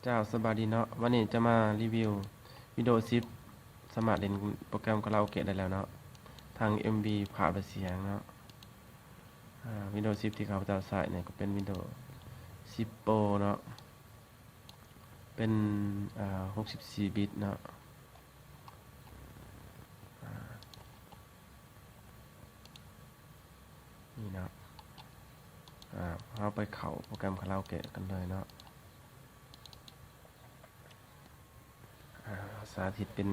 เจ้าสบายดีเนาะวันนี้จะมารีวิววิดีโอซิปสามารถเล่นโปรแกรมคาราโอเกะได้แล้วเนาะทาง MV ภาพและเสียงเนาะวิดีโอซิปที่เขาจะใส่เนี่ยก็เป็นวิดีโอซิปโปรเนาะเป็น64 บิตเนาะนี่เนาะเราไปเข้าโปรแกรมคาราโอเกะกันเลยเนาะสาธิตเป็น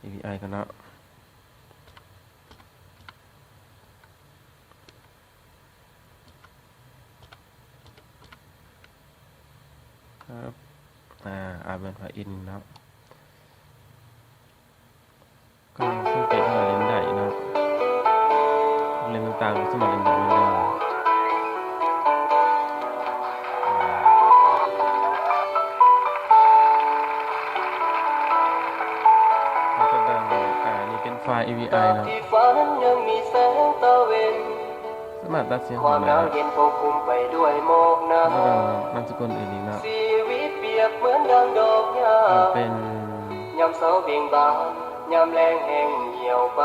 API กันเนาะครับเป็นไฟล์อินเนาะก็สังเกตว่าเล่นได้เนาะเล่นต่างๆสมัครเล่นได้เหมือนเดิมมันจะดังนี่เป็นไฟล์ AVI เนาะสามารถตัดเสียงของมันแล้วก็นามสกุลอื่นอีกเนาะเป็นยามเสาเบี่ยงบานยามแรงแห้งเหี่ยวไป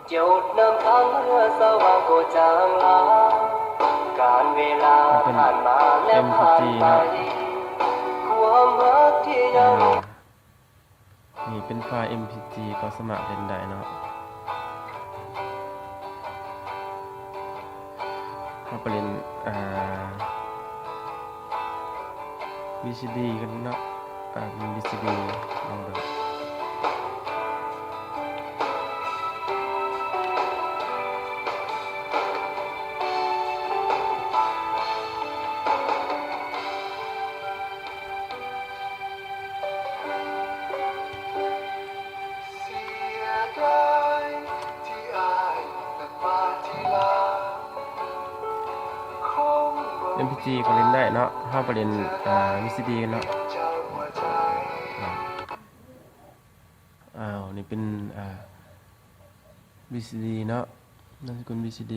เจ้าน้ำทางเรือสว่างโกจางลาการเวลาผ่านมาและผ่านไปความรักที่ยังนี่เป็นไฟล์ MPG ก็สามารถเล่นได้เนาะเราไปเล่นVCD กันเนาะเป็น VCD ลองดูMPG ก็เล่นได้เนาะถ้าไปเล่นVCD กันเนาะนี่เป็นVCD เนาะนามสกุล VCD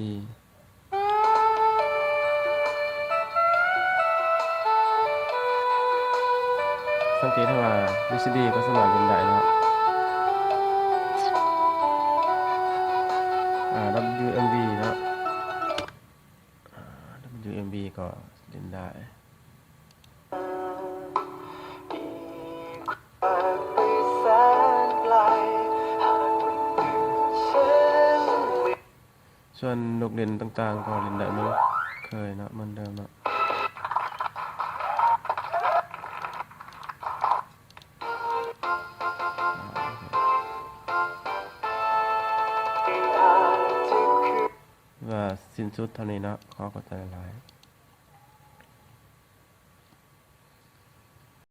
สังเกตว่า VCD ก็สามารถเล่นได้เนาะWMV เนาะWMV ก็เล่นได้ส่วนนกเล่นต่างๆก็เล่นได้เหมือนเคยเนาะเหมือนเดิมเนาะว่าสิ้นสุดเท่านี้เนาะขอขอบใจหลาย